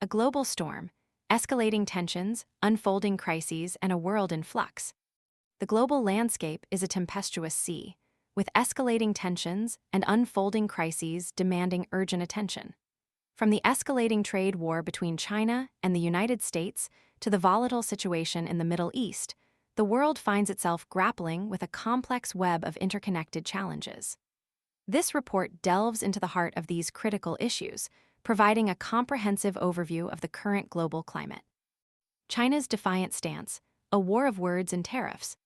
A global storm, escalating tensions, unfolding crises, and a world in flux. The global landscape is a tempestuous sea, with escalating tensions and unfolding crises demanding urgent attention. From the escalating trade war between China and the United States to the volatile situation in the Middle East, the world finds itself grappling with a complex web of interconnected challenges. This report delves into the heart of these critical issues, providing a comprehensive overview of the current global climate. China's defiant stance, a war of words and tariffs.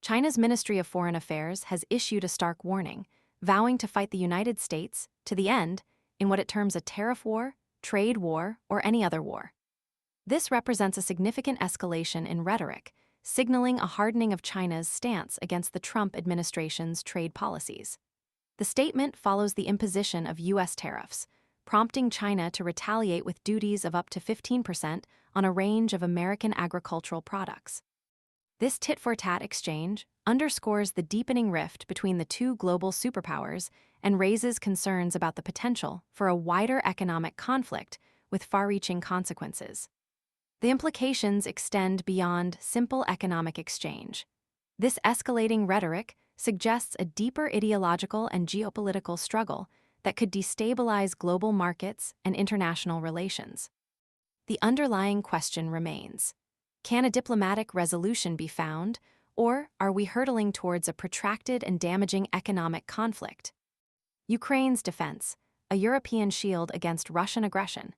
China's Ministry of Foreign Affairs has issued a stark warning, vowing to fight the United States to the end in what it terms a tariff war, trade war, or any other war. This represents a significant escalation in rhetoric, signaling a hardening of China's stance against the Trump administration's trade policies. The statement follows the imposition of U.S. tariffs, prompting China to retaliate with duties of up to 15% on a range of American agricultural products. This tit-for-tat exchange underscores the deepening rift between the two global superpowers and raises concerns about the potential for a wider economic conflict with far-reaching consequences. The implications extend beyond simple economic exchange. This escalating rhetoric suggests a deeper ideological and geopolitical struggle that could destabilize global markets and international relations. The underlying question remains: can a diplomatic resolution be found, or are we hurtling towards a protracted and damaging economic conflict? Ukraine's defense, a European shield against Russian aggression.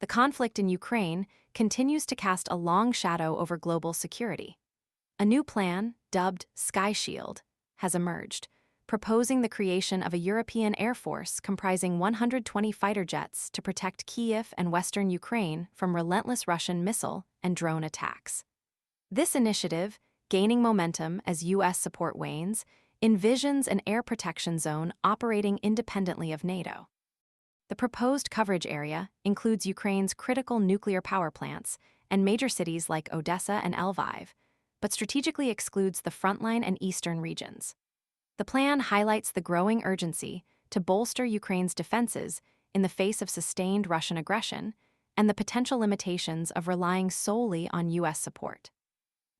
The conflict in Ukraine continues to cast a long shadow over global security. A new plan, dubbed Sky Shield, has emerged, proposing the creation of a European air force comprising 120 fighter jets to protect Kyiv and western Ukraine from relentless Russian missile and drone attacks. This initiative, gaining momentum as U.S. support wanes, envisions an air protection zone operating independently of NATO. The proposed coverage area includes Ukraine's critical nuclear power plants and major cities like Odessa and Lviv, but strategically excludes the frontline and eastern regions. The plan highlights the growing urgency to bolster Ukraine's defenses in the face of sustained Russian aggression and the potential limitations of relying solely on U.S. support.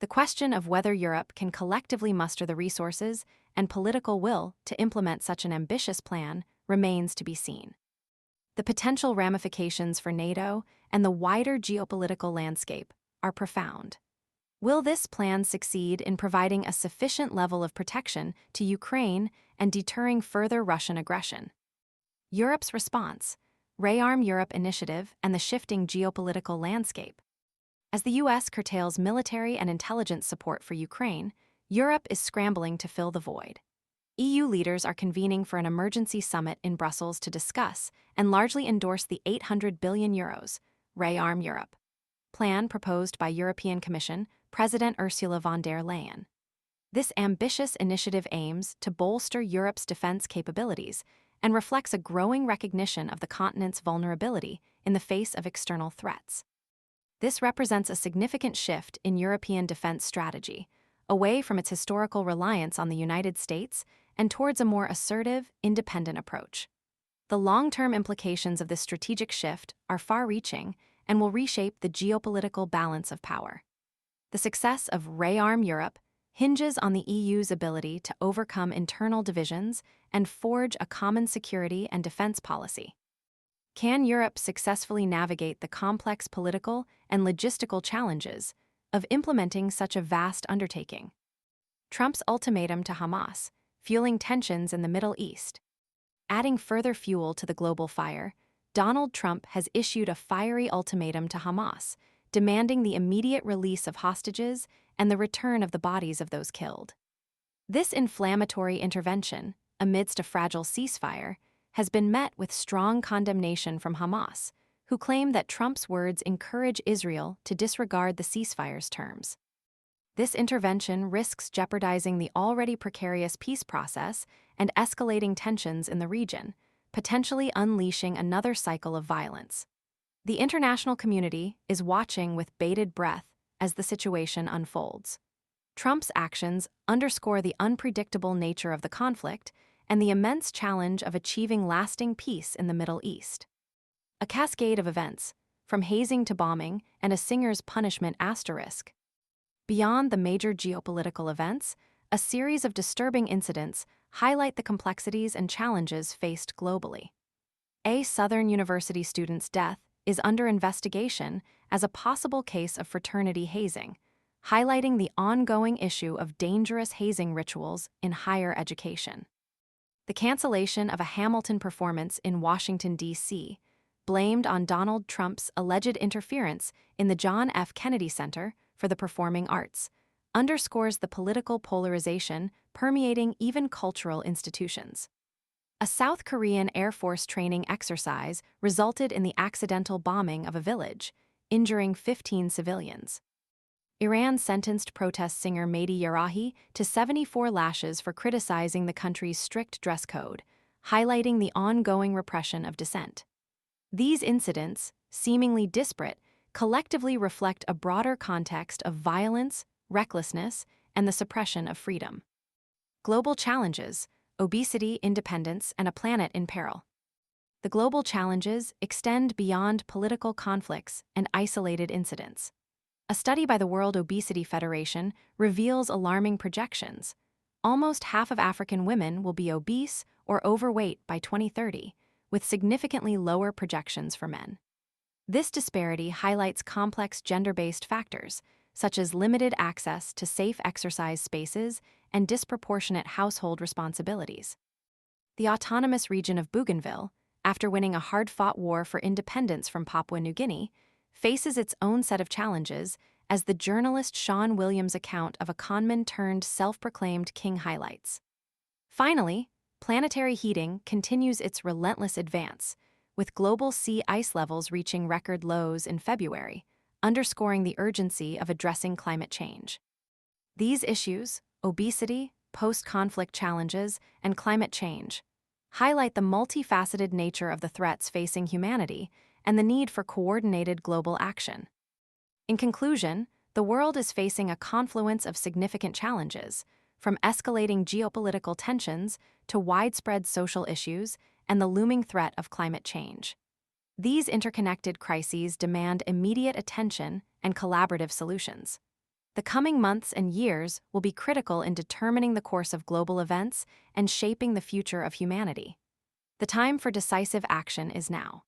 The question of whether Europe can collectively muster the resources and political will to implement such an ambitious plan remains to be seen. The potential ramifications for NATO and the wider geopolitical landscape are profound. Will this plan succeed in providing a sufficient level of protection to Ukraine and deterring further Russian aggression? Europe's response, Rearm Europe initiative and the shifting geopolitical landscape. As the U.S. curtails military and intelligence support for Ukraine, Europe is scrambling to fill the void. EU leaders are convening for an emergency summit in Brussels to discuss and largely endorse the €800 billion Rearm Europe plan proposed by European Commission President Ursula von der Leyen. This ambitious initiative aims to bolster Europe's defense capabilities and reflects a growing recognition of the continent's vulnerability in the face of external threats. This represents a significant shift in European defense strategy, away from its historical reliance on the United States and towards a more assertive, independent approach. The long-term implications of this strategic shift are far-reaching and will reshape the geopolitical balance of power. The success of Rearm Europe hinges on the EU's ability to overcome internal divisions and forge a common security and defense policy. Can Europe successfully navigate the complex political and logistical challenges of implementing such a vast undertaking? Trump's ultimatum to Hamas, fueling tensions in the Middle East. Adding further fuel to the global fire, Donald Trump has issued a fiery ultimatum to Hamas, demanding the immediate release of hostages and the return of the bodies of those killed. This inflammatory intervention, amidst a fragile ceasefire, has been met with strong condemnation from Hamas, who claim that Trump's words encourage Israel to disregard the ceasefire's terms. This intervention risks jeopardizing the already precarious peace process and escalating tensions in the region, potentially unleashing another cycle of violence. The international community is watching with bated breath as the situation unfolds. Trump's actions underscore the unpredictable nature of the conflict and the immense challenge of achieving lasting peace in the Middle East. A cascade of events, from hazing to bombing, and a singer's punishment asterisk. Beyond the major geopolitical events, a series of disturbing incidents highlight the complexities and challenges faced globally. A Southern University student's death is under investigation as a possible case of fraternity hazing, highlighting the ongoing issue of dangerous hazing rituals in higher education. The cancellation of a Hamilton performance in Washington, D.C., blamed on Donald Trump's alleged interference in the John F. Kennedy Center for the Performing Arts, underscores the political polarization permeating even cultural institutions. A South Korean Air Force training exercise resulted in the accidental bombing of a village, injuring 15 civilians. Iran sentenced protest singer Mehdi Yarahi to 74 lashes for criticizing the country's strict dress code, highlighting the ongoing repression of dissent. These incidents, seemingly disparate, collectively reflect a broader context of violence, recklessness, and the suppression of freedom. Global challenges: obesity, independence, and a planet in peril. The global challenges extend beyond political conflicts and isolated incidents. A study by the World Obesity Federation reveals alarming projections. Almost half of African women will be obese or overweight by 2030, with significantly lower projections for men. This disparity highlights complex gender-based factors, such as limited access to safe exercise spaces and disproportionate household responsibilities. The autonomous region of Bougainville, after winning a hard-fought war for independence from Papua New Guinea, faces its own set of challenges, as the journalist Sean Williams' account of a conman turned self-proclaimed king highlights. Finally, planetary heating continues its relentless advance, with global sea ice levels reaching record lows in February, underscoring the urgency of addressing climate change. These issues, obesity, post-conflict challenges, and climate change, highlight the multifaceted nature of the threats facing humanity and the need for coordinated global action. In conclusion, the world is facing a confluence of significant challenges, from escalating geopolitical tensions to widespread social issues and the looming threat of climate change. These interconnected crises demand immediate attention and collaborative solutions. The coming months and years will be critical in determining the course of global events and shaping the future of humanity. The time for decisive action is now.